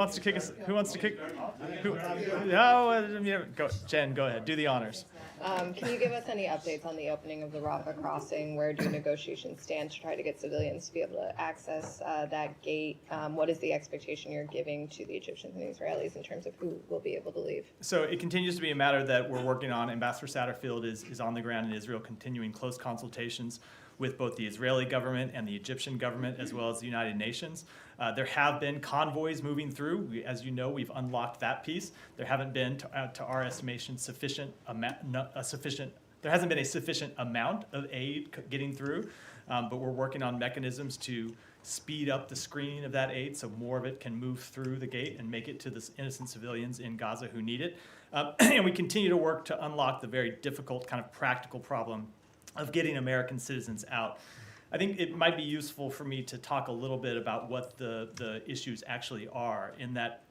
wants to kick us? Who wants to kick? Who? No, go, Jen. Go ahead. Do the honors. Can you give us any updates on the opening of the Rafah crossing? Where do negotiations stand to try to get civilians to be able to access that gate? What is the expectation you're giving to the Egyptians and the Israelis in terms of who will be able to leave? So it continues to be a matter that we're working on. Ambassador Satterfield is on the ground in Israel, continuing close consultations with both the Israeli government and the Egyptian government, as well as the United Nations. There have been convoys moving through. As you know, we've unlocked that piece. There haven't been, to our estimation, there hasn't been a sufficient amount of aid getting through, but we're working on mechanisms to speed up the screening of that aid so more of it can move through the gate and make it to the innocent civilians in Gaza who need it. And we continue to work to unlock the very difficult kind of practical problem of getting American citizens out. I think it might be useful for me to talk a little bit about what the issues actually are in that.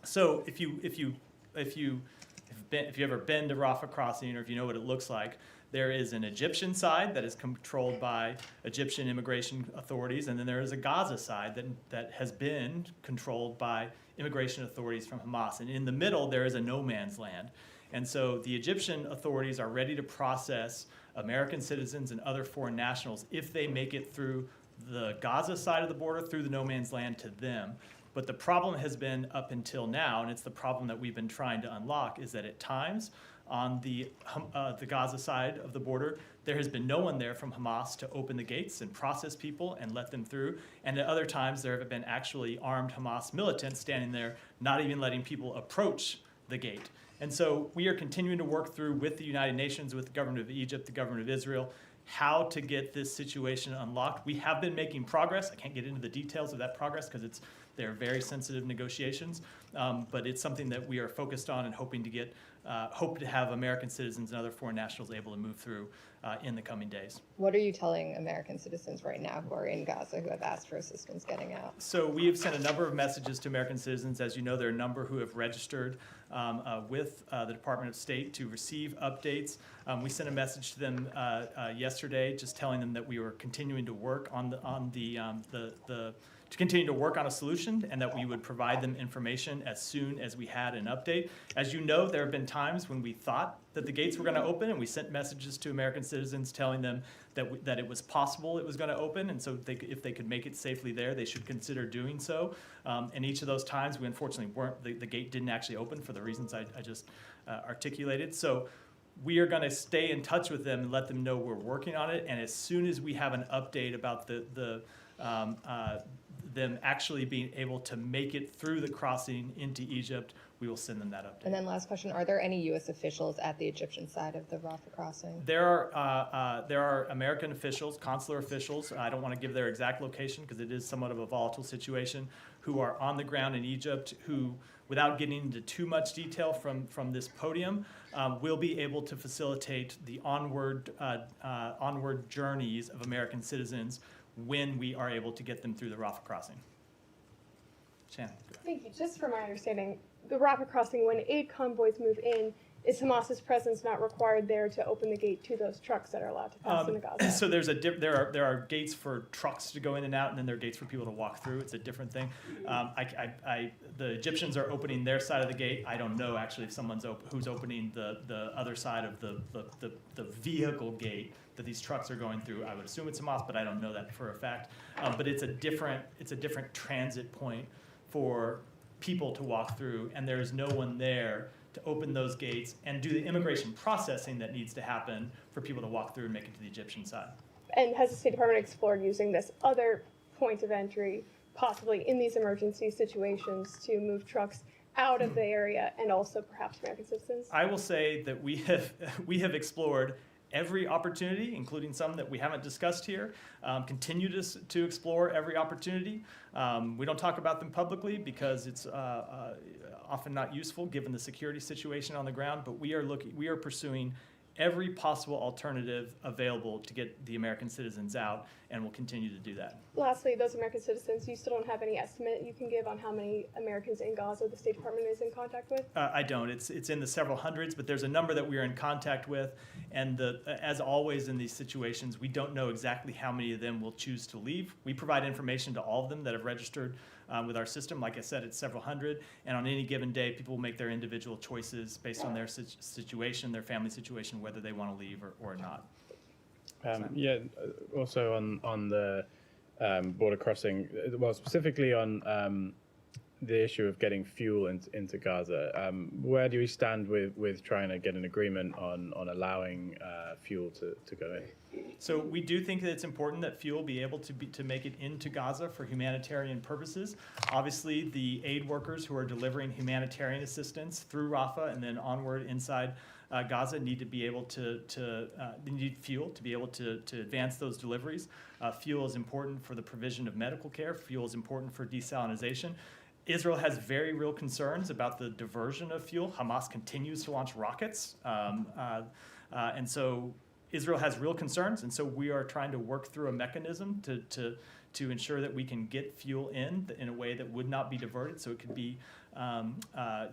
So if you've ever been to Rafah crossing, or if you know what it looks like, there is an Egyptian side that is controlled by Egyptian immigration authorities, and then there is a Gaza side that has been controlled by immigration authorities from Hamas. And in the middle, there is a no man's land. And so the Egyptian authorities are ready to process American citizens and other foreign nationals if they make it through the Gaza side of the border, through the no man's land to them. But the problem has been up until now, and it's the problem that we've been trying to unlock, is that at times on the Gaza side of the border, there has been no one there from Hamas to open the gates and process people and let them through. And at other times, there have been actually armed Hamas militants standing there, not even letting people approach the gate. And so we are continuing to work through with the United Nations, with the government of Egypt, the government of Israel, how to get this situation unlocked. We have been making progress. I can't get into the details of that progress because they're very sensitive negotiations, but it's something that we are focused on and hoping to get, hope to have American citizens and other foreign nationals able to move through in the coming days. What are you telling American citizens right now who are in Gaza who have asked for assistance getting out? So we have sent a number of messages to American citizens. As you know, there are a number who have registered with the Department of State to receive updates. We sent a message to them yesterday, just telling them that we were continuing to work to continue to work on a solution, and that we would provide them information as soon as we had an update. As you know, there have been times when we thought that the gates were going to open, and we sent messages to American citizens telling them that it was possible it was going to open, and so if they could make it safely there, they should consider doing so. And each of those times, we unfortunately weren't. The gate didn't actually open for the reasons I just articulated. So we are going to stay in touch with them and let them know we're working on it. And as soon as we have an update about them actually being able to make it through the crossing into Egypt, we will send them that update. And then last question, are there any U.S. officials at the Egyptian side of the Rafah crossing? There are American officials, consular officials, I don't want to give their exact location because it is somewhat of a volatile situation, who are on the ground in Egypt, who, without getting into too much detail from this podium, will be able to facilitate the onward journeys of American citizens when we are able to get them through the Rafah crossing. Shannon. Thank you. Just from my understanding, the Rafah crossing, when aid convoys move in, is Hamas's presence not required there to open the gate to those trucks that are allowed to pass into Gaza? So there are gates for trucks to go in and out, and then there are gates for people to walk through. It's a different thing. The Egyptians are opening their side of the gate. I don't know actually if who's opening the other side of the vehicle gate that these trucks are going through. I would assume it's Hamas, but I don't know that for a fact. But it's a different transit point for people to walk through, and there is no one there to open those gates and do the immigration processing that needs to happen for people to walk through and make it to the Egyptian side. And has the State Department explored using this other point of entry, possibly in these emergency situations, to move trucks out of the area and also perhaps American citizens? I will say that we have explored every opportunity, including some that we haven't discussed here, continue to explore every opportunity. We don't talk about them publicly because it's often not useful given the security situation on the ground, but we are pursuing every possible alternative available to get the American citizens out, and we'll continue to do that. Lastly, those American citizens, you still don't have any estimate you can give on how many Americans in Gaza the State Department is in contact with? I don't. It's in the several hundreds, but there's a number that we are in contact with, and as always in these situations, we don't know exactly how many of them will choose to leave. We provide information to all of them that have registered with our system. Like I said, it's several hundred, and on any given day, people will make their individual choices based on their situation, their family situation, whether they want to leave or not. Also on the border crossing, well, specifically on the issue of getting fuel into Gaza, where do we stand with trying to get an agreement on allowing fuel to go in? So we do think that it's important that fuel be able to make it into Gaza for humanitarian purposes. Obviously, the aid workers who are delivering humanitarian assistance through Rafah and then onward inside Gaza need to be able they need fuel to be able to advance those deliveries. Fuel is important for the provision of medical care. Fuel is important for desalinization. Israel has very real concerns about the diversion of fuel. Hamas continues to launch rockets. And so Israel has real concerns. And so we are trying to work through a mechanism to ensure that we can get fuel in a way that would not be diverted, so it could be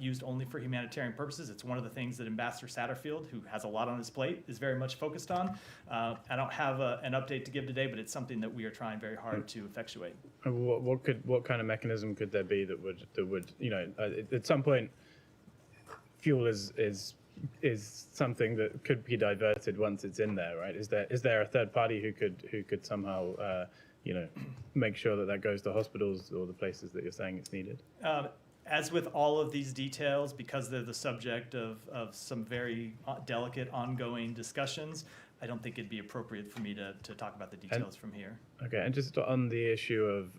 used only for humanitarian purposes. It's one of the things that Ambassador Satterfield, who has a lot on his plate, is very much focused on. I don't have an update to give today, but it's something that we are trying very hard to effectuate. What kind of mechanism could there be that would at some point fuel is something that could be diverted once it's in there, right? Is there a third party who could somehow make sure that goes to hospitals or the places that you're saying it's needed? As with all of these details, because they're the subject of some very delicate ongoing discussions, I don't think it'd be appropriate for me to talk about the details from here. Okay, and just on the issue of,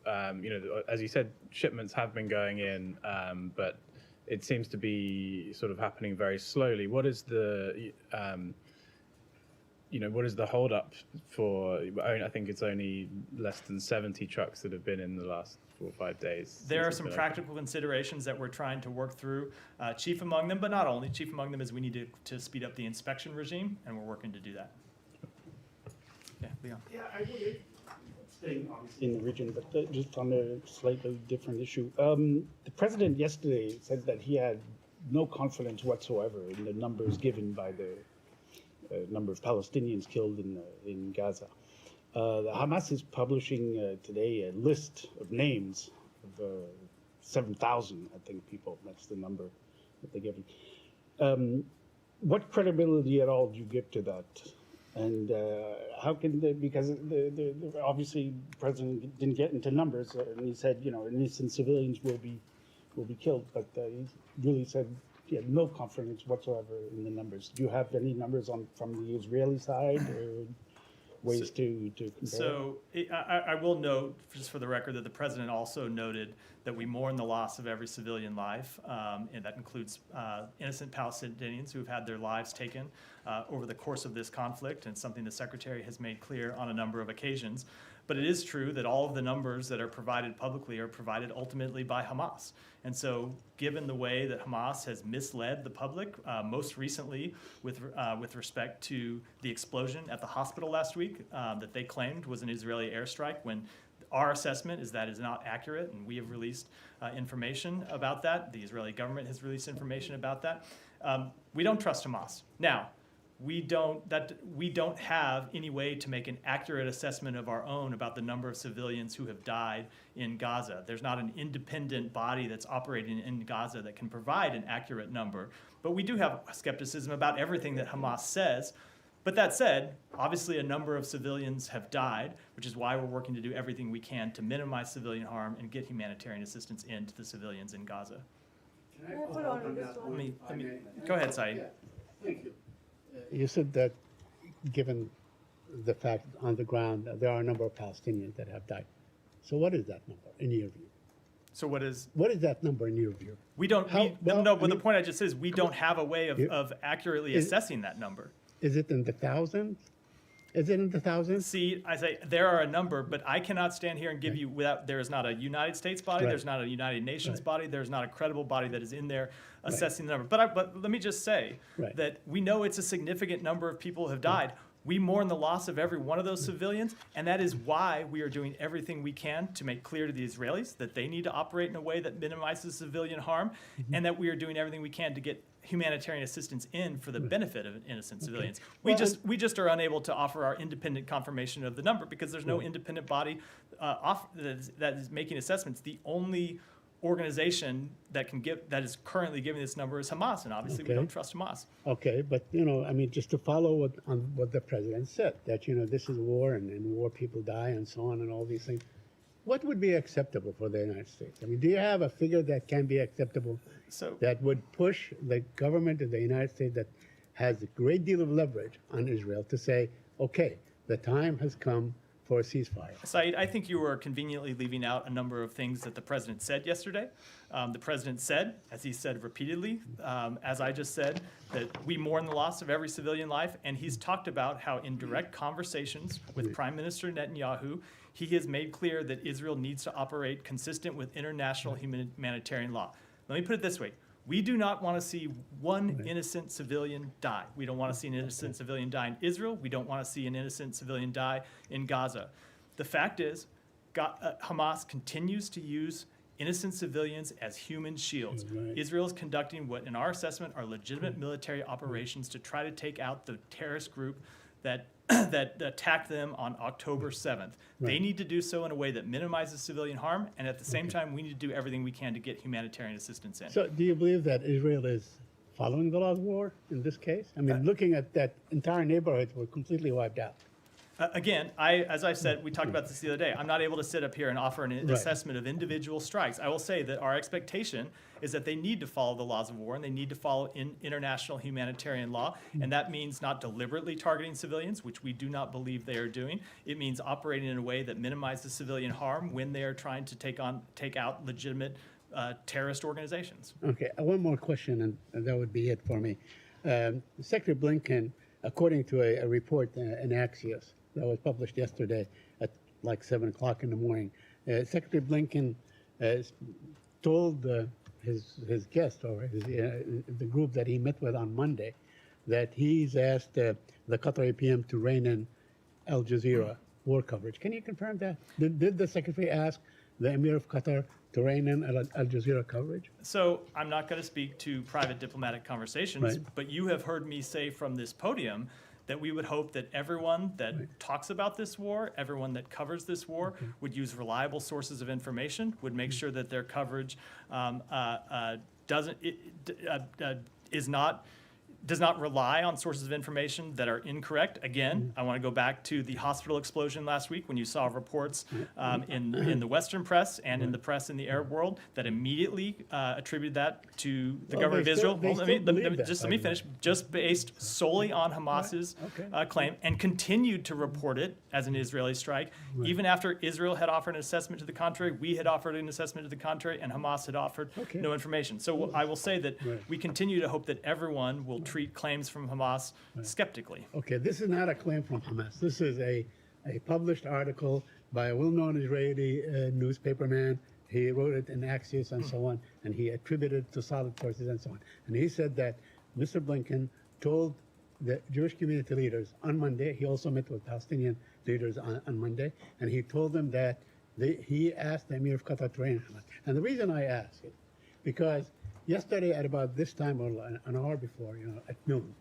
as you said, shipments have been going in, but it seems to be sort of happening very slowly. What is the what is the holdup for? I think it's only less than 70 trucks that have been in the last 4 or 5 days. There are some practical considerations that we're trying to work through. Chief among them, but not only. Chief among them is we need to speed up the inspection regime, and we're working to do that. Yeah, Leon. Yeah, I would staying obviously in the region, but just on a slightly different issue. The president yesterday said that he had no confidence whatsoever in the numbers given by the number of Palestinians killed in Gaza. The Hamas is publishing today a list of names of 7,000, I think, people. That's the number that they're giving. What credibility at all do you give to that? And how can they, because obviously the president didn't get into numbers, and he said, innocent civilians will be killed, but he really said he had no confidence whatsoever in the numbers. Do you have any numbers from the Israeli side, or ways to compare? So I will note, just for the record, that the president also noted that we mourn the loss of every civilian life, and that includes innocent Palestinians who have had their lives taken over the course of this conflict, and something the secretary has made clear on a number of occasions. But it is true that all of the numbers that are provided publicly are provided ultimately by Hamas. And so given the way that Hamas has misled the public, most recently with respect to the explosion at the hospital last week that they claimed was an Israeli airstrike, when our assessment is that is not accurate, and we have released information about that. The Israeli government has released information about that. We don't trust Hamas. Now, we don't have any way to make an accurate assessment of our own about the number of civilians who have died in Gaza. There's not an independent body that's operating in Gaza that can provide an accurate number. But we do have skepticism about everything that Hamas says. But that said, obviously a number of civilians have died, which is why we're working to do everything we can to minimize civilian harm and get humanitarian assistance into the civilians in Gaza. Can I follow up on that one? Let me go ahead, Saeed. Yeah, thank you. You said that given the fact on the ground there are a number of Palestinians that have died. So what is that number in your view? So what is that number in your view? we don't How- we, well, no, I but the mean- point I just said is we don't have a way You- of accurately is- assessing that number. Is it in the thousands? Is it in the thousands? See, I say there are a number, but I cannot stand here and give you without. There is not a United States body. Right. There's not a United Nations Right. body. There's not a credible body that is in there assessing the number. But let me just say Right. that we know it's a significant number of people have died. We mourn the loss of every one of those civilians, and that is why we are doing everything we can to make clear to the Israelis that they need to operate in a way that minimizes civilian harm, and that we are doing everything we can to get humanitarian assistance in for the benefit of innocent civilians. We just are unable to offer our independent confirmation of the number because there's no independent body that is making assessments. The only organization that is currently giving this number is Hamas, and obviously we don't trust Hamas. Okay, but I mean, just to follow what the president said, that this is war, and in war people die and so on and all these things. What would be acceptable for the United States? I mean, do you have a figure that can be acceptable that would push the government of the United States that has a great deal of leverage on Israel to say, okay, the time has come for a ceasefire? Saeed, I think you were conveniently leaving out a number of things that the president said yesterday. The president said, as he said repeatedly, as I just said, that we mourn the loss of every civilian life, and he's talked about how in direct conversations with Prime Minister Netanyahu, he has made clear that Israel needs to operate consistent with international humanitarian law. Let me put it this way. We do not want to see one innocent civilian die. We don't want to see an innocent civilian die in Israel. We don't want to see an innocent civilian die in Gaza. The fact is, Hamas continues to use innocent civilians as human shields. Israel is conducting what, in our assessment, are legitimate military operations to try to take out the terrorist group that attacked them on October 7th. They need to do so in a way that minimizes civilian harm, and at the same time, we need to do everything we can to get humanitarian assistance in. So do you believe that Israel is following the laws of war in this case? I mean, looking at that entire neighborhood were completely wiped out. Again, as I said, we talked about this the other day. I'm not able to sit up here and offer an assessment of individual strikes. I will say that our expectation is that they need to follow the laws of war and they need to follow international humanitarian law. And that means not deliberately targeting civilians, which we do not believe they are doing. It means operating in a way that minimizes civilian harm when they are trying to take out legitimate terrorist organizations. Okay, one more question, and that would be it for me. Secretary Blinken, according to a report in Axios that was published yesterday at like 7 o'clock in the morning, Secretary Blinken told his guest, or the group that he met with on Monday, that he's asked the Qatari PM to rein in Al Jazeera war coverage. Can you confirm that? Did the Secretary ask the Emir of Qatar to rein in Al Jazeera coverage? So I'm not going to speak to private diplomatic conversations, but you have heard me say from this podium that we would hope that everyone that talks about this war, everyone that covers this war, would use reliable sources of information, would make sure that their coverage does not rely on sources of information that are incorrect. Again, I want to go back to the hospital explosion last week when you saw reports in the Western press and in the press in the Arab world that immediately attributed that to the government of Israel. Let me finish. Just based solely on Hamas's claim, and continued to report it as an Israeli strike. Even after Israel had offered an assessment to the contrary, we had offered an assessment to the contrary, and Hamas had offered no information. So I will say that we continue to hope that everyone will treat claims from Hamas skeptically. Okay, this is not a claim from Hamas. This is a published article by a well-known Israeli newspaperman. He wrote it in Axios and so on, and he attributed it to solid sources and so on. And he said that Mr. Blinken told the Jewish community leaders on Monday, he also met with Palestinian leaders on Monday, and he told them that he asked the Emir of Qatar to rein Hamas. And the reason I ask it, because yesterday at about this time, or an hour before, at noon,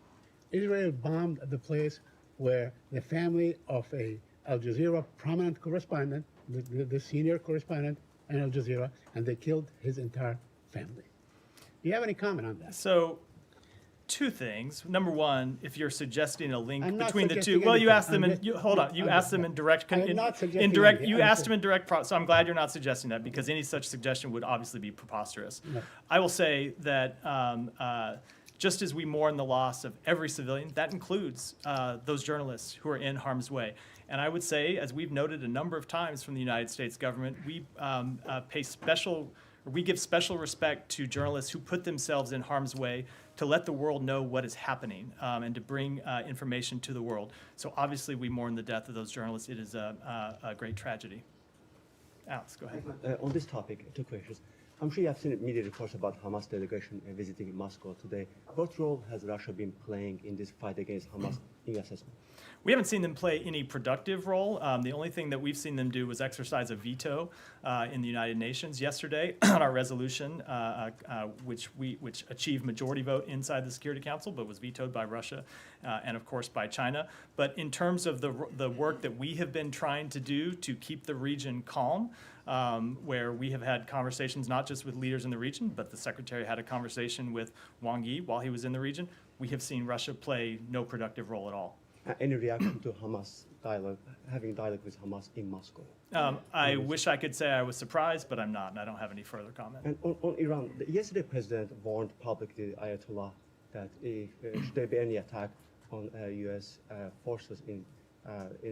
Israel bombed the place where the family of a Al Jazeera prominent correspondent, the senior correspondent in Al Jazeera, and they killed his entire family. Do you have any comment on that? So, two things. Number one, if you're suggesting a link I'm not between the two, suggesting well, you anything. asked them in. You asked them in direct. I'm not suggesting direct. anything. You I'm asked them in direct. So I'm glad you're not suggesting that, because any such suggestion would obviously be preposterous. No. I will say that just as we mourn the loss of every civilian, that includes those journalists who are in harm's way. And I would say, as we've noted a number of times from the United States government, we we give special respect to journalists who put themselves in harm's way to let the world know what is happening and to bring information to the world. So obviously we mourn the death of those journalists. It is a great tragedy. Alex, go ahead. On this topic, two questions. I'm sure you have seen media reports about Hamas delegation visiting Moscow today. What role has Russia been playing in this fight against Hamas in your assessment? We haven't seen them play any productive role. The only thing that we've seen them do was exercise a veto in the United Nations yesterday on our resolution, which achieved majority vote inside the Security Council, but was vetoed by Russia and, of course, by China. But in terms of the work that we have been trying to do to keep the region calm, where we have had conversations not just with leaders in the region, but the Secretary had a conversation with Wang Yi while he was in the region, we have seen Russia play no productive role at all. Any reaction to Hamas dialogue, having dialogue with Hamas in Moscow? I wish I could say I was surprised, but I'm not, and I don't have any further comment. And on Iran, yesterday President warned publicly Ayatollah that if should there be any attack on U.S. Forces in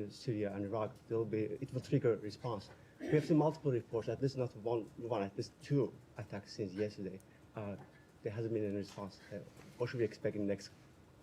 Syria and Iraq, it will trigger a response. We have seen multiple reports, at least not one, at least two attacks since yesterday. There hasn't been any response. What should we expect in the next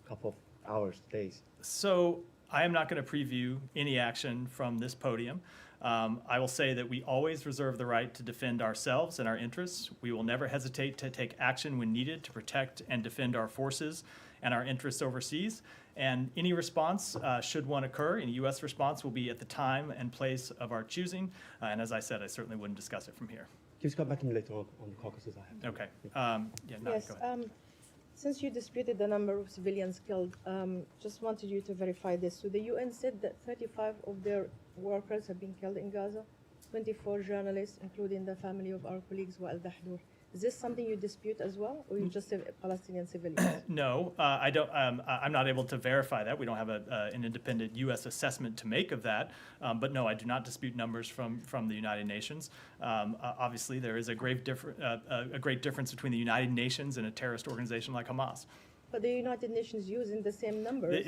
couple of hours, days? So I am not going to preview any action from this podium. I will say that we always reserve the right to defend ourselves and our interests. We will never hesitate to take action when needed to protect and defend our forces and our interests overseas. And any response, should one occur, any U.S. response will be at the time and place of our choosing. And as I said, I certainly wouldn't discuss it from here. Please come back to me later on the caucuses I have. Okay. No, Yes. go ahead. Since you disputed the number of civilians killed, just wanted you to verify this. So the UN said that 35 of their workers have been killed in Gaza, 24 journalists, including the family of our colleagues Wael Dahdour. Is this something you dispute as well, or you just say Palestinian civilians? No, I don't. I'm not able to verify that. We don't have an independent U.S. assessment to make of that. But no, I do not dispute numbers from the United Nations. Obviously, there is a great difference between the United Nations and a terrorist organization like Hamas. But the United Nations using the same numbers.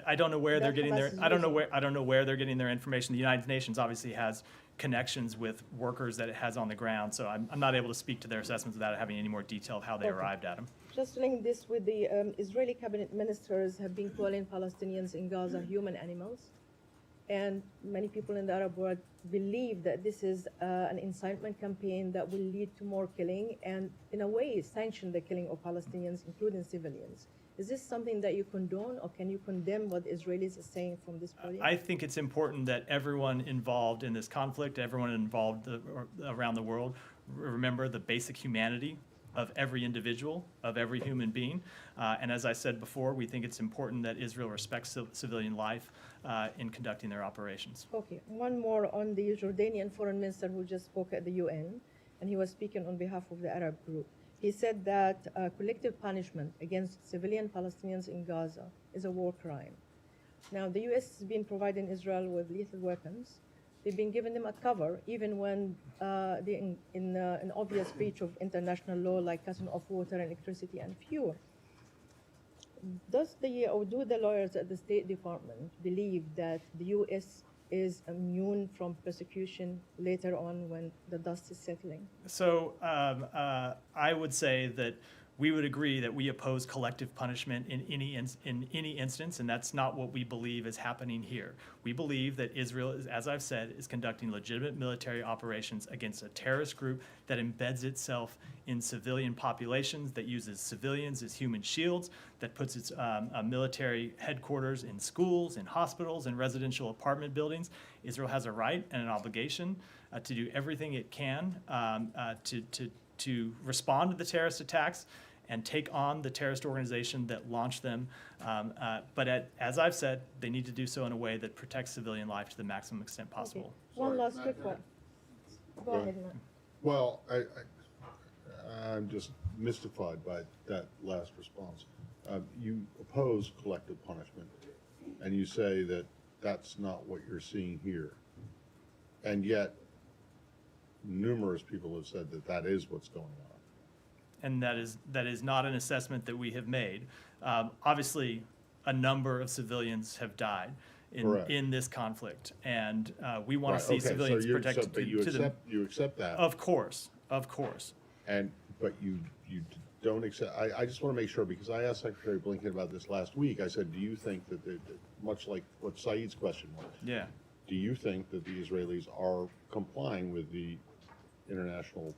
I don't know where they're That getting their. Hamas is I don't know using. where. I don't know where they're getting their information. The United Nations obviously has connections with workers that it has on the ground. So I'm not able to speak to their assessments without having any more detail of how they Okay. arrived at them. Just link this with the Israeli cabinet ministers have been calling Palestinians in Gaza human animals. And many people in the Arab world believe that this is an incitement campaign that will lead to more killing and, in a way, sanction the killing of Palestinians, including civilians. Is this something that you condone, or can you condemn what the Israelis are saying from this podium? I think it's important that everyone involved in this conflict, everyone involved around the world, remember the basic humanity of every individual, of every human being. And as I said before, we think it's important that Israel respects civilian life in conducting their operations. Okay, one more on the Jordanian foreign minister who just spoke at the UN, and he was speaking on behalf of the Arab group. He said that collective punishment against civilian Palestinians in Gaza is a war crime. Now, the U.S. has been providing Israel with lethal weapons. They've been giving them a cover, even when they're in an obvious breach of international law, like cutting off water, electricity, and fuel. Do the lawyers at the State Department believe that the U.S. is immune from persecution later on when the dust is settling? So I would say that we would agree that we oppose collective punishment in any instance, and that's not what we believe is happening here. We believe that Israel, as I've said, is conducting legitimate military operations against a terrorist group that embeds itself in civilian populations, that uses civilians as human shields, that puts its military headquarters in schools, in hospitals, and residential apartment buildings. Israel has a right and an obligation to do everything it can to respond to the terrorist attacks and take on the terrorist organization that launched them. But as I've said, they need to do so in a way that protects civilian life to the maximum extent possible. One last quick one. Go ahead, Matt. Well, I'm just mystified by that last response. You oppose collective punishment, and you say that that's not what you're seeing here. And yet, numerous people have said that that is what's going on. And that is not an assessment that we have made. Obviously, a number of civilians have died in this conflict, and we want to see civilians protected. But you accept that. Of course. But you don't accept. I just want to make sure, because I asked Secretary Blinken about this last week. I said, do you think that much like what Saeed's question was? Yeah. Do you think that the Israelis are complying with the international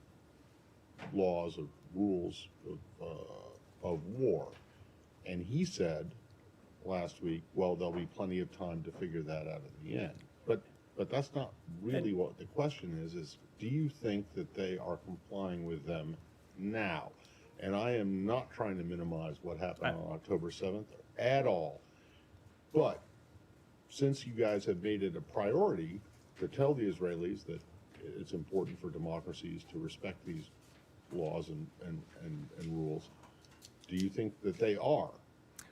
laws of rules of war? And he said last week, well, there'll be plenty of time to figure that out at the end. But that's not really what the question is do you think that they are complying with them now? And I am not trying to minimize what happened on October 7th at all. But since you guys have made it a priority to tell the Israelis that it's important for democracies to respect these laws and rules, do you think that they are?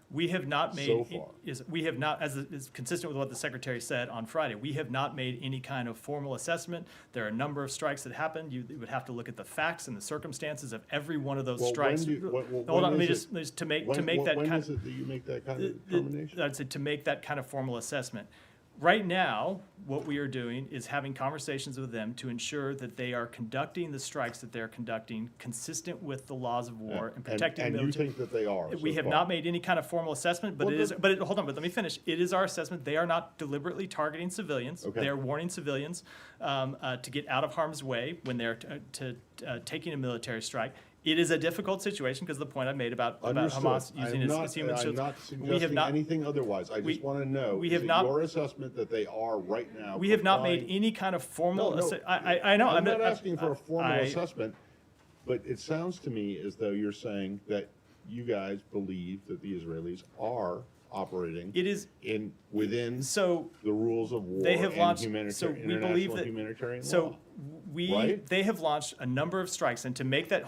We have not made, So far. we have not, as is consistent with what the Secretary said on Friday, we have not made any kind of formal assessment. There are a number of strikes that happened. You would have to look at the facts and the circumstances of every one of those Well, strikes. Hold on, let me just, to make that When kind is it that you make that kind of determination? I'd say to make that kind of formal assessment. Right now, what we are doing is having conversations with them to ensure that they are conducting the strikes that they're conducting consistent with the laws of war and protecting And you military. think that they are? We so have far? not made any kind of formal assessment, but Well, it is, but- hold on, but let me finish. It is our assessment. They are not deliberately targeting civilians. Okay. They are warning civilians to get out of harm's way when they're taking a military strike. It is a difficult situation because of the point I made about Understood. Hamas using its human I'm shields. not We have suggesting not, anything otherwise. I we- just want to know, we is have it not- your assessment that they are right now? we have not made complying? any kind of formal. No, I know. I'm not asking for a formal I- assessment, but it sounds to me as though you're saying that you guys believe that the Israelis are operating It is within so. the rules of war They have and launched. So we international believe that. humanitarian law. So right? they have launched a number of strikes, and to make that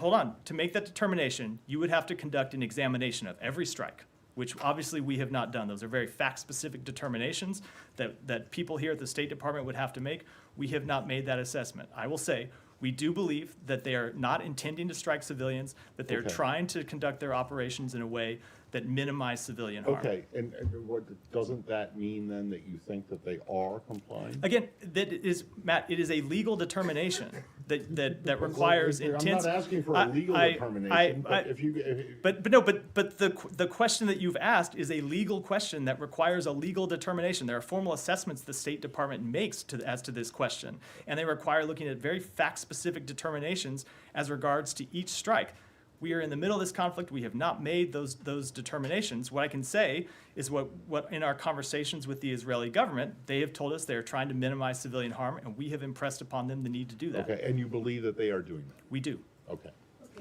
determination, you would have to conduct an examination of every strike, which obviously we have not done. Those are very fact-specific determinations that people here at the State Department would have to make. We have not made that assessment. I will say, we do believe that they are not intending to strike civilians, that they're Okay. trying to conduct their operations in a way that minimize civilian harm. Okay, and what, doesn't that mean then that you think that they are complying? Again, that is, Matt, it is a legal determination that requires intense. I'm not asking for a legal determination, but if you, But the question that you've asked is a legal question that requires a legal determination. There are formal assessments the State Department makes as to this question, and they require looking at very fact-specific determinations as regards to each strike. We are in the middle of this conflict. We have not made those determinations. What I can say is what in our conversations with the Israeli government, they have told us they are trying to minimize civilian harm, and we have impressed upon them the need to do that. okay, and you believe that they are doing that? We do. Okay,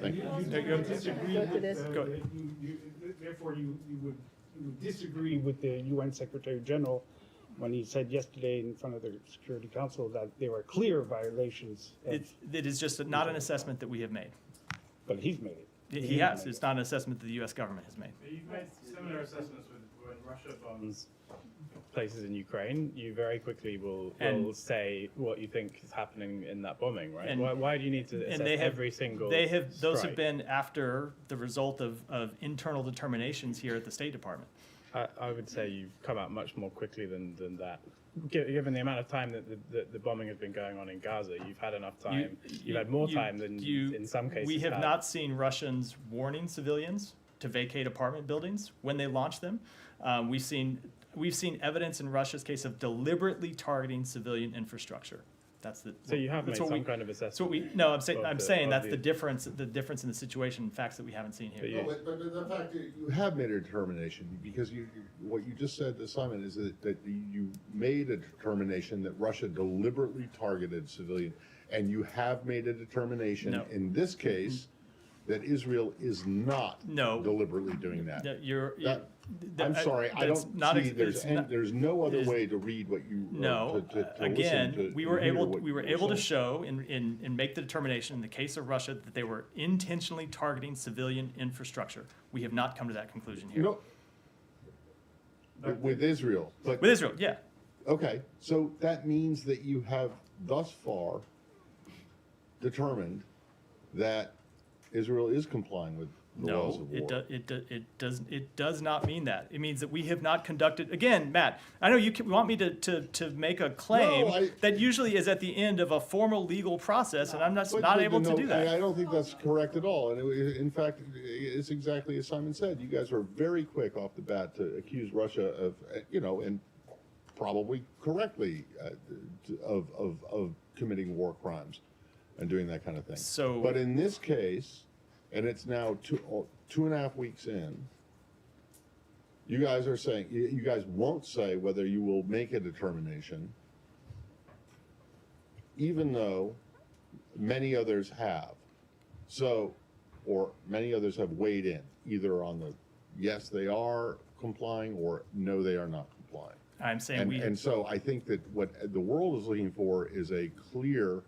thank you. Go to this. Go ahead. Therefore, you would disagree with the UN Secretary General when he said yesterday in front of the Security Council that there were clear violations of, It is just not an assessment that we have made. but he's made it. He has. It's not an assessment that the U.S. government has made. You've made similar assessments when Russia bombs places in Ukraine. You very quickly will say what you think is happening in that bombing, right? And- Why do you need to assess every single Those have strike? been after the result of internal determinations here at the State Department. I would say you've come out much more quickly than that. Given the amount of time that the bombing has been going on in Gaza, you've had enough time. You've had more time than in some cases. We have not seen Russians warning civilians to vacate apartment buildings when they launch them. We've seen evidence in Russia's case of deliberately targeting civilian infrastructure. That's the. So you have made that's what some kind of assessment. That's what we. No, I'm saying. of I'm the- saying of that's the- the difference. The difference in the situation and facts that we haven't seen here. But you- But the fact that you have made a determination, because what you just said to Simon is that you made a determination that Russia deliberately targeted civilian, and you have made a determination No. in this case that Israel is not No. deliberately doing that. I'm that- sorry, I that's don't not see, ex- it's not- there's no other is- way to read what you, No, to listen again, to we were hear able what we were you're able to saying. show and make the determination in the case of Russia that they were intentionally targeting civilian infrastructure. We have not come to that conclusion here. No. With Israel, but. With Israel, yeah. Okay, so that means that you have thus far determined that Israel is complying with the laws No, of war. it does not mean that. It means that we have not conducted, again, Matt, I know you want me to make a claim No, that usually is at the end of a formal legal process, and I'm not But able to no, do that. I don't think that's correct at all. And in fact, it's exactly as Simon said. You guys were very quick off the bat to accuse Russia of, and probably correctly, of committing war crimes and doing that kind of thing. So- But in this case, and it's now 2.5 weeks in, You guys are saying, you guys won't say whether you will make a determination, even though many others have. So, or many others have weighed in, either on the yes, they are complying, or no, they are not complying. I'm saying And so I think that what the world is looking for is a clear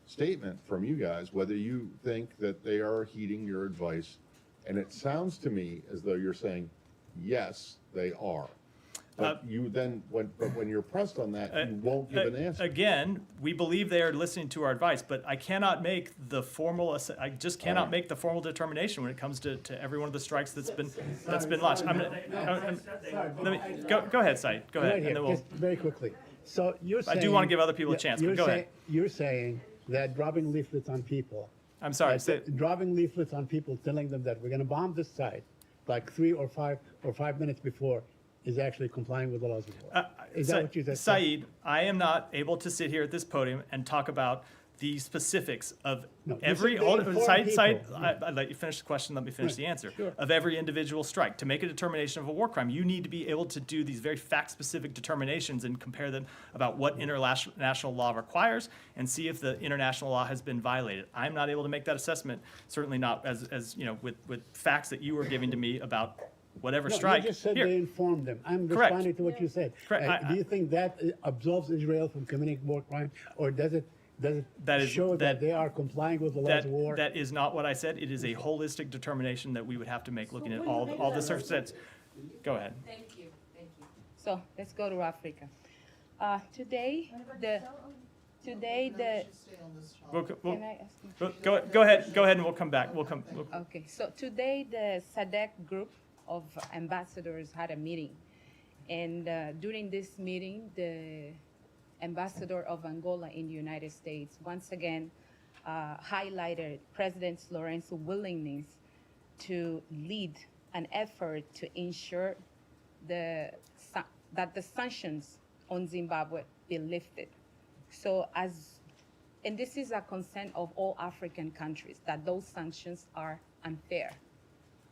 statement from you guys, whether you think that they are heeding your advice. And it sounds to me as though you're saying, yes, they are. But you then, when you're pressed on that, you won't give an answer. Again, we believe they are listening to our advice, but I cannot make the formal. I just cannot make the formal determination when it comes to every one of the strikes that's been launched. Let me go ahead, Said. Go ahead, Right here, and then we'll. just very quickly. So you're saying. I do want to give other people a chance, but go ahead. You're saying that dropping leaflets on people. I'm sorry. Dropping leaflets on people, telling them that we're going to bomb this site, like 3 or 5 minutes before, is actually complying with the laws of war. Is that what you said? Said, I am not able to sit here at this podium and talk about the specifics of every. Said, I'd let you finish the question. Let me finish the answer. Sure. Of every individual strike. To make a determination of a war crime, you need to be able to do these very fact-specific determinations and compare them about what international law requires and see if the international law has been violated. I'm not able to make that assessment. Certainly not as you know with facts that you were giving to me about. Whatever strike. You just said they informed them. I'm Correct. responding to what you said. Correct. Do you think that absolves Israel from committing war crime, or does it show that they are complying with the laws of war? That is not what I said. It is a holistic determination that we would have to make, looking at all the circumstances. Go ahead. Thank you. So let's go to Africa. Today the. Can I ask you? Go ahead, and we'll come back. Okay, so today the SADC group of ambassadors had a meeting. And during this meeting, the ambassador of Angola in the United States once again highlighted President Lourenço's willingness to lead an effort to ensure that the sanctions on Zimbabwe be lifted. So and this is a concern of all African countries, that those sanctions are unfair,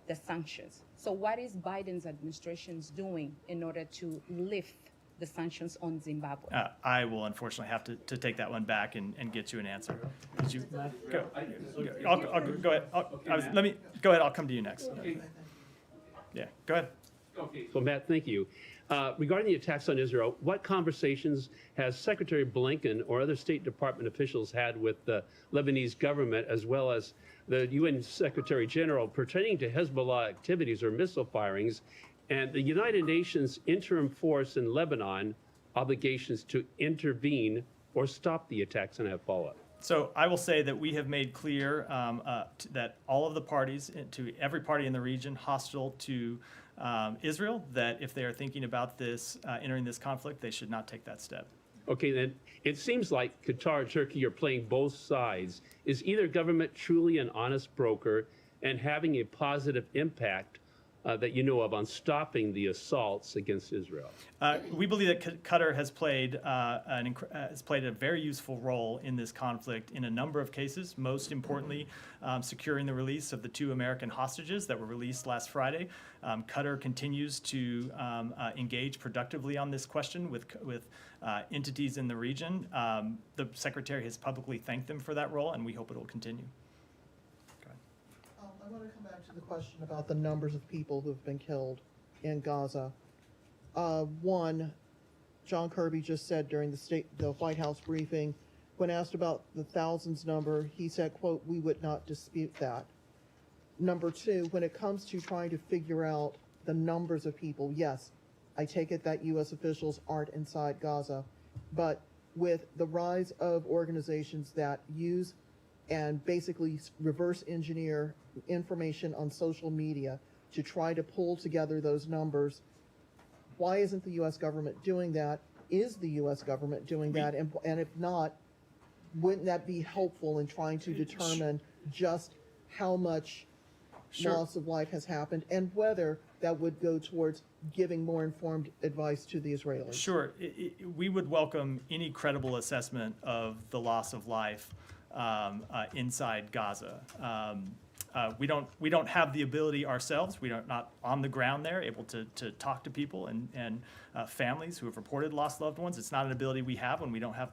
the sanctions. So what is Biden's administration doing in order to lift the sanctions on Zimbabwe? I will unfortunately have to take that one back and get you an answer. Did you go? I'll go ahead. Let me go ahead. I'll come to you next. Yeah, go ahead. Okay, so Matt, thank you. Regarding the attacks on Israel, what conversations has Secretary Blinken or other State Department officials had with the Lebanese government, as well as the UN Secretary General, pertaining to Hezbollah activities or missile firings, and the United Nations interim force in Lebanon obligations to intervene or stop the attacks and have follow-up? So I will say that we have made clear that all of the parties, to every party in the region hostile to Israel, that if they are thinking about this, entering this conflict, they should not take that step. Okay, then it seems like Qatar and Turkey are playing both sides. Is either government truly an honest broker and having a positive impact that you know of on stopping the assaults against Israel? We believe that Qatar has played a very useful role in this conflict in a number of cases, most importantly, securing the release of the 2 American hostages that were released last Friday. Qatar continues to engage productively on this question with entities in the region. The Secretary has publicly thanked them for that role, and we hope it will continue. I want to come back to the question about the numbers of people who have been killed in Gaza. One, John Kirby just said during the White House briefing, when asked about the thousands number, he said, quote, "We would not dispute that." Number two, when it comes to trying to figure out the numbers of people, yes, I take it that U.S. officials aren't inside Gaza, but with the rise of organizations that use and basically reverse engineer information on social media to try to pull together those numbers, why isn't the U.S. government doing that? Is the U.S. government doing that? And if not, wouldn't that be helpful in trying to determine just how much loss of life has happened and whether that would go towards giving more informed advice to the Israelis? Sure. We would welcome any credible assessment of the loss of life inside Gaza. we don't have the ability ourselves. We are not on the ground there, able to talk to people and families who have reported lost loved ones. It's not an ability we have when we don't have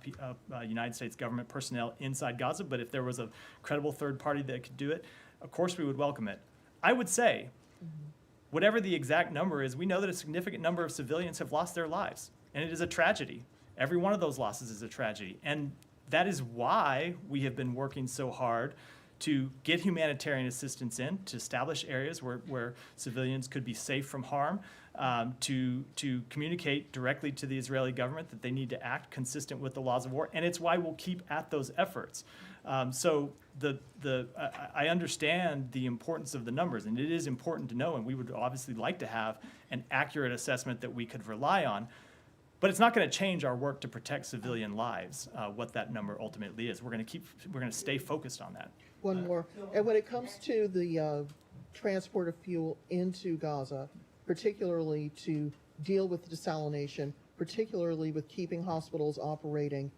United States government personnel inside Gaza. But if there was a credible third party that could do it, of course we would welcome it. I would say, whatever the exact number is, we know that a significant number of civilians have lost their lives, and it is a tragedy. Every one of those losses is a tragedy, and that is why we have been working so hard to get humanitarian assistance in, to establish areas where civilians could be safe from harm, to communicate directly to the Israeli government that they need to act consistent with the laws of war, and it's why we'll keep at those efforts. So I understand the importance of the numbers, and it is important to know, and we would obviously like to have an accurate assessment that we could rely on. But it's not going to change our work to protect civilian lives, what that number ultimately is. We're going to stay focused on that. One more. And when it comes to the transport of fuel into Gaza, particularly to deal with desalination, particularly with keeping hospitals operating,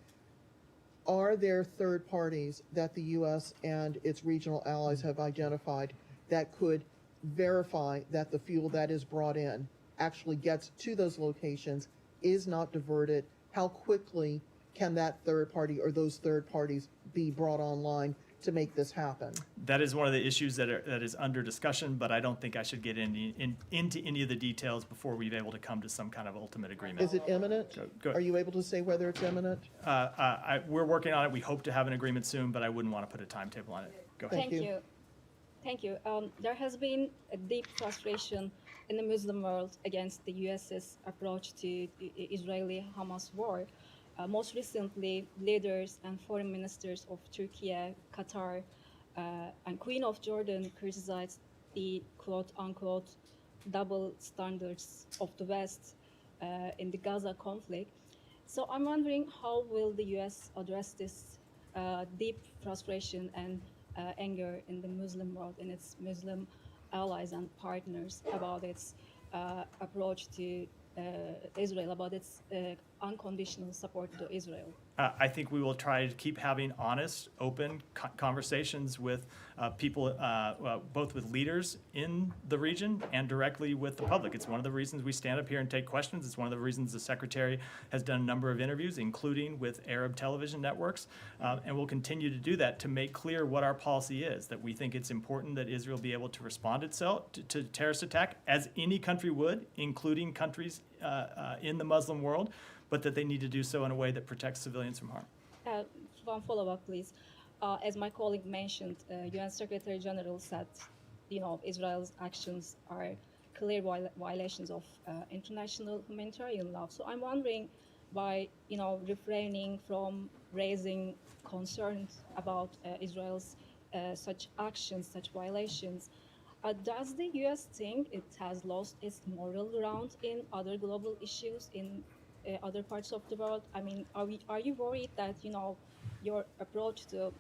are there third parties that the U.S. and its regional allies have identified that could verify that the fuel that is brought in actually gets to those locations, is not diverted? How quickly can that third party or those third parties be brought online to make this happen? That is one of the issues that is under discussion, but I don't think I should get into any of the details before we've been able to come to some kind of ultimate agreement. Is it imminent? Go Are you able to say whether it's imminent? We're working on it. We hope to have an agreement soon, but I wouldn't want to put a timetable on it. Go ahead. Thank you. There has been a deep frustration in the Muslim world against the U.S.'s approach to the Israeli-Hamas war. Most recently, leaders and foreign ministers of Turkey, Qatar, and Queen of Jordan criticized the quote-unquote double standards of the West in the Gaza conflict. So I'm wondering, how will the U.S. address this deep frustration and anger in the Muslim world and its Muslim allies and partners about its approach to Israel, about its unconditional support to Israel? I think we will try to keep having honest, open conversations with people, both with leaders in the region and directly with the public. It's one of the reasons we stand up here and take questions. It's one of the reasons the Secretary has done a number of interviews, including with Arab television networks, and we'll continue to do that to make clear what our policy is, that we think it's important that Israel be able to respond itself to terrorist attack, as any country would, including countries in the Muslim world, but that they need to do so in a way that protects civilians from harm. One follow-up, please. As my colleague mentioned, UN Secretary General said, Israel's actions are clear violations of international humanitarian law. So I'm wondering, by refraining from raising concerns about Israel's such actions, such violations, does the U.S. think it has lost its moral ground in other global issues, in other parts of the world? I mean, are you worried that your approach to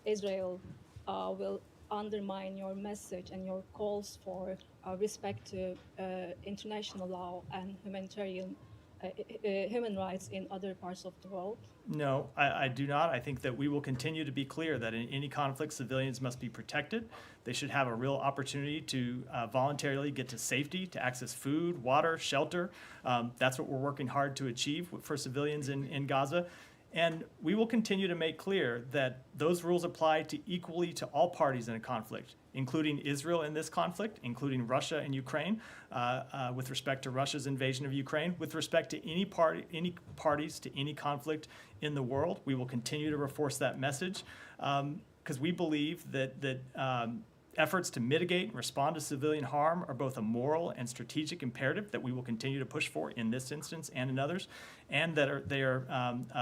Israel will undermine your message and your calls for respect to international law and human rights in other parts of the world? No, I do not. I think that we will continue to be clear that in any conflict, civilians must be protected. They should have a real opportunity to voluntarily get to safety, to access food, water, shelter. That's what we're working hard to achieve for civilians in Gaza. And we will continue to make clear that those rules apply equally to all parties in a conflict, including Israel in this conflict, including Russia and Ukraine, with respect to Russia's invasion of Ukraine, with respect to any parties to any conflict in the world. We will continue to reinforce that message because we believe that efforts to mitigate and respond to civilian harm are both a moral and strategic imperative that we will continue to push for in this instance and in others, and that they are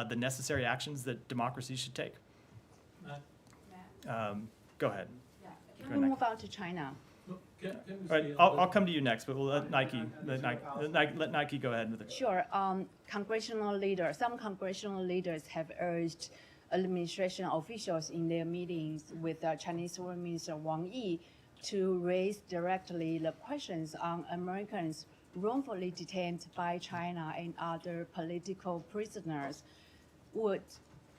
the necessary actions that democracy should take. Go ahead. Can we move on to China? All right, I'll come to you next, but we'll let Nike go ahead with it. Sure. Some congressional leaders have urged administration officials in their meetings with Chinese Foreign Minister Wang Yi to raise directly the questions on Americans wrongfully detained by China and other political prisoners. Would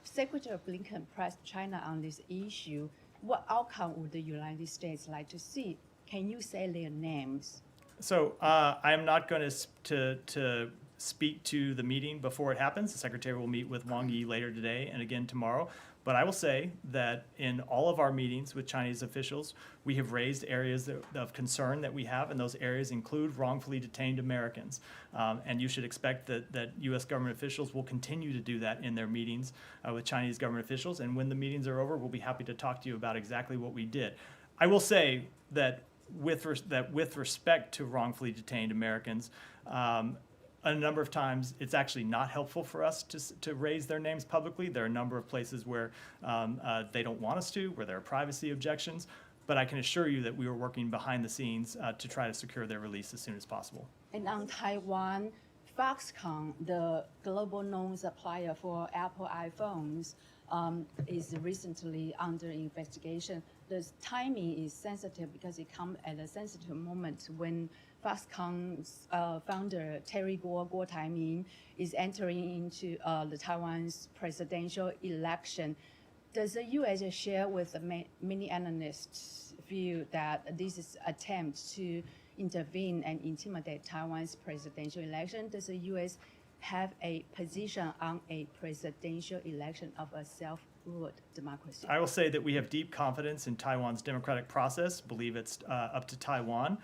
Secretary Blinken press China on this issue? what outcome would the United States like to see? Can you say their names? So I am not going to speak to the meeting before it happens. The Secretary will meet with Wang Yi later today and again tomorrow. But I will say that in all of our meetings with Chinese officials, we have raised areas of concern that we have, and those areas include wrongfully detained Americans. And you should expect that U.S. government officials will continue to do that in their meetings with Chinese government officials. And when the meetings are over, we'll be happy to talk to you about exactly what we did. I will say that with respect to wrongfully detained Americans, a number of times it's actually not helpful for us to raise their names publicly. There are a number of places where they don't want us to, where there are privacy objections. But I can assure you that we are working behind the scenes to try to secure their release as soon as possible. And on Taiwan, Foxconn, the global known supplier for Apple iPhones, is recently under investigation. The timing is sensitive because it comes at a sensitive moment when Foxconn's founder, Terry Guo Taiming, is entering into the Taiwan's presidential election. Does the U.S. share with many analysts' view that this is an attempt to intervene and intimidate Taiwan's presidential election? Does the U.S. have a position on a presidential election of a self-ruled democracy? I will say that we have deep confidence in Taiwan's democratic process, believe it's up to Taiwan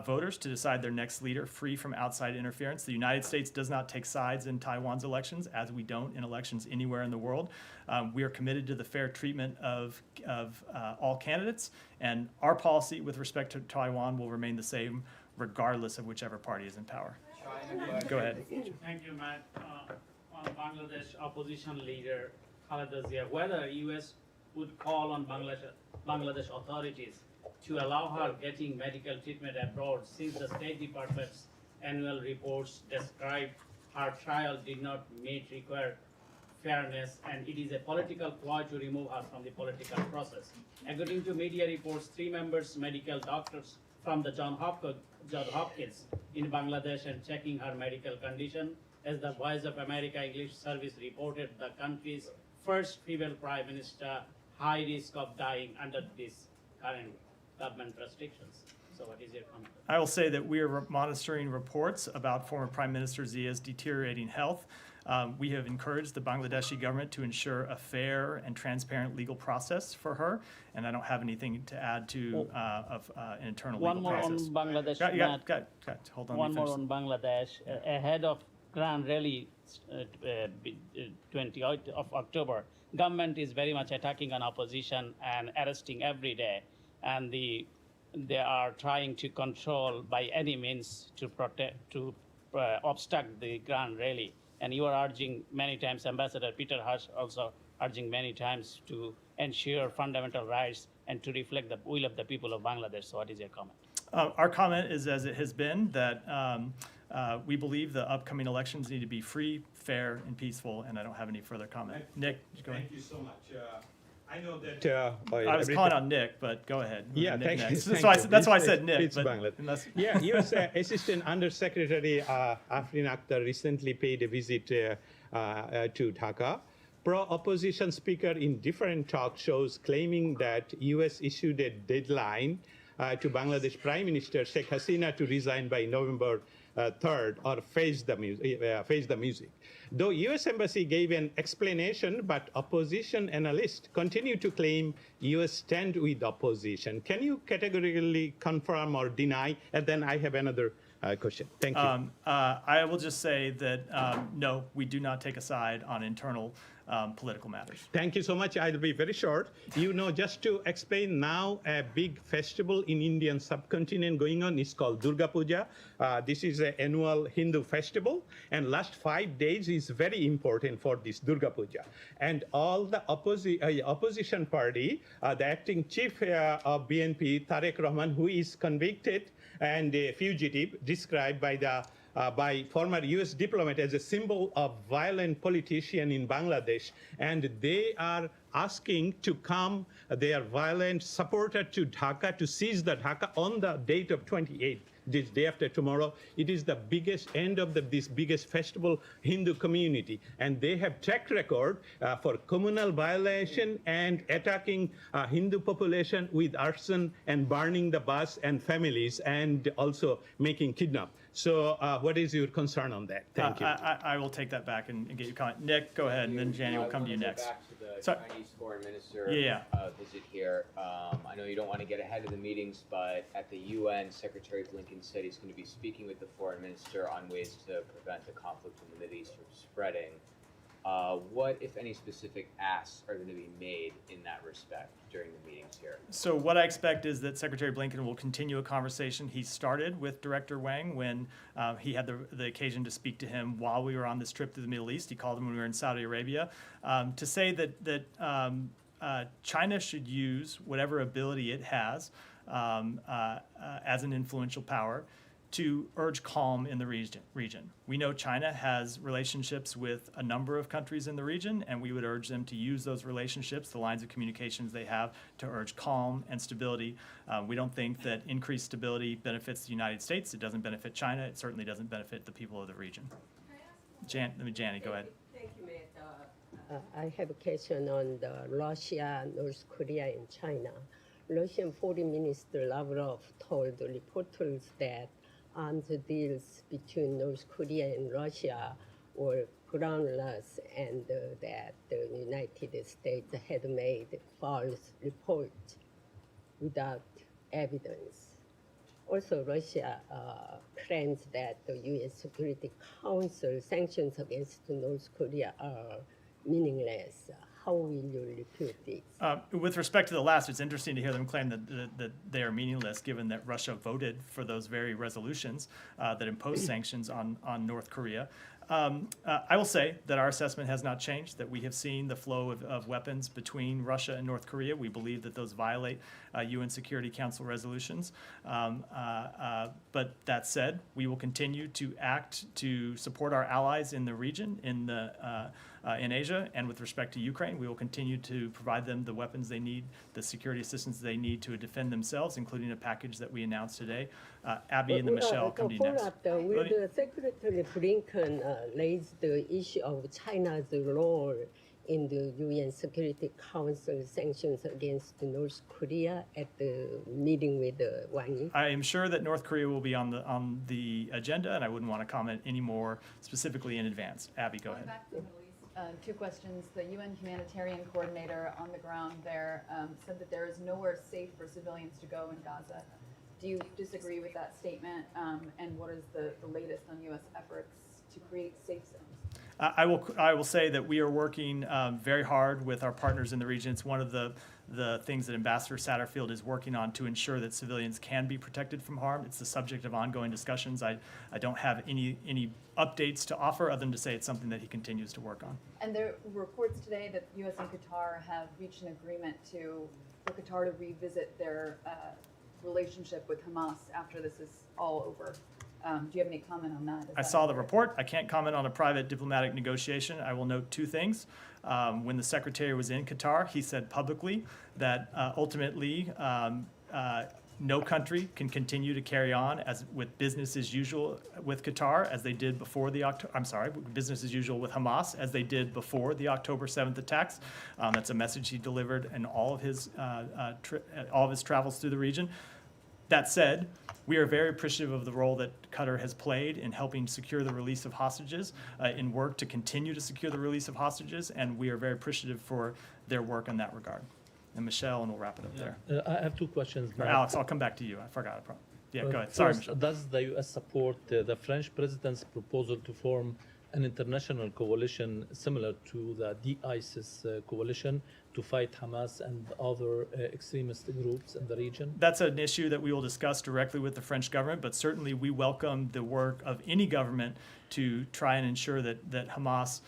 voters to decide their next leader free from outside interference. The United States does not take sides in Taiwan's elections, as we don't in elections anywhere in the world. We are committed to the fair treatment of all candidates, and our policy with respect to Taiwan will remain the same regardless of whichever party is in power. Go ahead. Thank you, Matt. On Bangladesh opposition leader Khaleda Zia, whether U.S. would call on Bangladesh authorities to allow her getting medical treatment abroad, since the State Department's annual reports describe her trial did not meet required fairness, and it is a political ploy to remove her from the political process. According to media reports, 3 members, medical doctors from the Johns Hopkins in Bangladesh and checking her medical condition. As the Voice of America English service reported, the country's first female prime minister high risk of dying under these current government restrictions. So what is your comment? I will say that we are monitoring reports about former Prime Minister Zia's deteriorating health. We have encouraged the Bangladeshi government to ensure a fair and transparent legal process for her, and I don't have anything to add to an internal legal process. One more on Bangladesh. Hold on. One more on Bangladesh. Ahead of Grand Rally 28th of October, government is very much attacking on opposition and arresting every day, and they are trying to control by any means to obstruct the Grand Rally. And you are urging many times, Ambassador Peter Hush also urging many times to ensure fundamental rights and to reflect the will of the people of Bangladesh. So what is your comment? Our comment is, as it has been, that we believe the upcoming elections need to be free, fair, and peaceful, and I don't have any further comment. Nick, go ahead. Thank you so much. I know that... I was calling on Nick, but go ahead. Yeah, Nick thank you. That's why I said Nick. It's Bangladesh. Yeah, U.S. Assistant Undersecretary Afrin Akhtar recently paid a visit to Dhaka. Pro-opposition speaker in different talk shows claiming that U.S. issued a deadline to Bangladesh Prime Minister Sheikh Hasina to resign by November 3rd or face the music. Though U.S. Embassy gave an explanation, but opposition analysts continue to claim U.S. stand with opposition. Can you categorically confirm or deny? And then I have another question. Thank you. I will just say that no, we do not take a side on internal political matters. Thank you so much. I'll be very short. You know, just to explain now, a big festival in Indian subcontinent going on is called Durga Puja. This is an annual Hindu festival, and last 5 days is very important for this Durga Puja. And all the opposition party, the acting chief of BNP, Tariq Rahman, who is convicted and a fugitive, described by former U.S. diplomat as a symbol of violent politician in Bangladesh, and they are asking to come, they are violent supporter to Dhaka, to seize the Dhaka on the date of 28th, this day after tomorrow. It is the biggest end of this biggest festival Hindu community. And they have track record for communal violation and attacking Hindu population with arson and burning the bus and families and also making kidnap. So what is your concern on that? Thank you. I will take that back and get your comment. Nick, go ahead, and then Janie will come to you next. Back to the Sorry. Chinese foreign minister visit here. I know you don't want to get ahead of the meetings, but at the UN, Secretary Blinken said he's going to be speaking with the foreign minister on ways to prevent the conflict in the Middle East from spreading. What, if any, specific asks are going to be made in that respect during the meetings here? So what I expect is that Secretary Blinken will continue a conversation he started with Director Wang when he had the occasion to speak to him while we were on this trip to the Middle East. He called him when we were in Saudi Arabia to say that China should use whatever ability it has as an influential power to urge calm in the region. We know China has relationships with a number of countries in the region, and we would urge them to use those relationships, the lines of communications they have, to urge calm and stability. We don't think that increased stability benefits the United States. It doesn't benefit China. It certainly doesn't benefit the people of the region. Janie, go ahead. Thank you, Matt. I have a question on the Russia, North Korea, and China. Russian Foreign Minister Lavrov told the reporters that arms deals between North Korea and Russia were groundless and that the United States had made false reports without evidence. Also, Russia claims that the UN Security Council sanctions against North Korea are meaningless. How will you refute this? With respect to the last, it's interesting to hear them claim that they are meaningless, given that Russia voted for those very resolutions that impose sanctions on North Korea. I will say that our assessment has not changed, that we have seen the flow of weapons between Russia and North Korea. We believe that those violate UN Security Council resolutions. But that said, we will continue to act to support our allies in the region, in Asia, and with respect to Ukraine, we will continue to provide them the weapons they need, the security assistance they need to defend themselves, including a package that we announced today. Abby and then Michelle, I'll come to you next. Will the Secretary Blinken raise the issue of China's role in the UN Security Council sanctions against North Korea at the meeting with Wang Yi? I am sure that North Korea will be on the agenda, and I wouldn't want to comment any more specifically in advance. Abby, go ahead. Two questions. The UN humanitarian coordinator on the ground there said that there is nowhere safe for civilians to go in Gaza. Do you disagree with that statement? And what is the latest on U.S. efforts to create safe zones? I will say that we are working very hard with our partners in the region. It's one of the things that Ambassador Satterfield is working on to ensure that civilians can be protected from harm. It's the subject of ongoing discussions. I don't have any updates to offer other than to say it's something that he continues to work on. And there were reports today that U.S. and Qatar have reached an agreement for Qatar to revisit their relationship with Hamas after this is all over. Do you have any comment on that? I saw the report. I can't comment on a private diplomatic negotiation. I will note two things. When the secretary was in Qatar, he said publicly that ultimately no country can continue to carry on with business as usual with Qatar as they did before business as usual with Hamas as they did before the October 7th attacks. That's a message he delivered in all of his travels through the region. That said, we are very appreciative of the role that Qatar has played in helping secure the release of hostages, in work to continue to secure the release of hostages, and we are very appreciative for their work in that regard. And Michelle, and we'll wrap it up there. I have two questions. Or Alex, I'll come back to you. I forgot. Yeah, go ahead. Sorry, First, Michelle. does the U.S. support the French president's proposal to form an international coalition similar to the de-ISIS coalition to fight Hamas and other extremist groups in the region? That's an issue that we will discuss directly with the French government, but certainly we welcome the work of any government to try and ensure that Hamas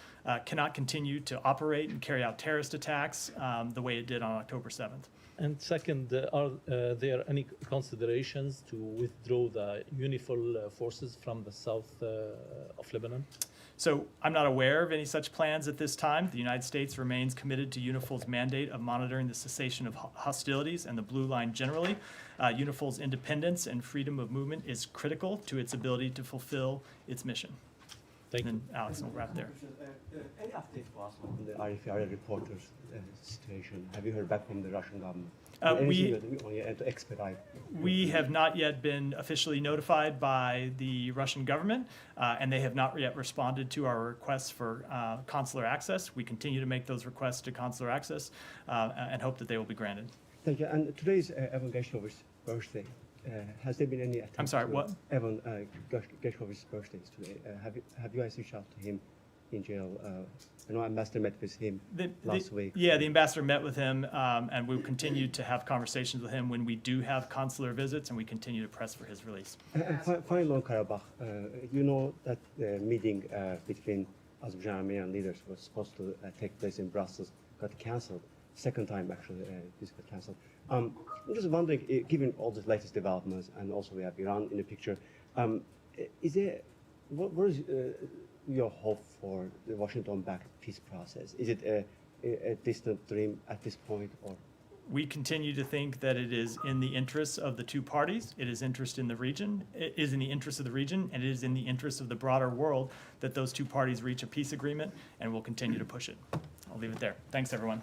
cannot continue to operate and carry out terrorist attacks the way it did on October 7th. And second, are there any considerations to withdraw the UNIFIL forces from the south of Lebanon? So I'm not aware of any such plans at this time. The United States remains committed to UNIFIL's mandate of monitoring the cessation of hostilities and the Blue Line generally. UNIFIL's independence and freedom of movement is critical to its ability to fulfill its mission. Thank you. Alex will wrap there. Any update for us on the RFI reporters situation? Have you heard back from the Russian government? To expedite. We have not yet been officially notified by the Russian government, and they have not yet responded to our requests for consular access. We continue to make those requests to consular access and hope that they will be granted. Thank you. And today is Evan Gershover's birthday. Has there been any attempt? I'm sorry, what? Evan Gershover's birthday is today. Have you guys reached out to him in jail? I know Ambassador met with him last week. Yeah, the ambassador met with him, and we've continued to have conversations with him when we do have consular visits, and we continue to press for his release. And finally on Karabakh, you know that the meeting between Azerbaijan and Armenian leaders was supposed to take place in Brussels, got cancelled. Second time, actually, this got cancelled. I'm just wondering, given all the latest developments, and also we have Iran in the picture, is there, what is your hope for the Washington-backed peace process? Is it a distant dream at this point, or? We continue to think that it is in the interests of the two parties. It is interest in the region. It is in the interest of the region, and it is in the interest of the broader world that those two parties reach a peace agreement, and we'll continue to push it. I'll leave it there. Thanks, everyone.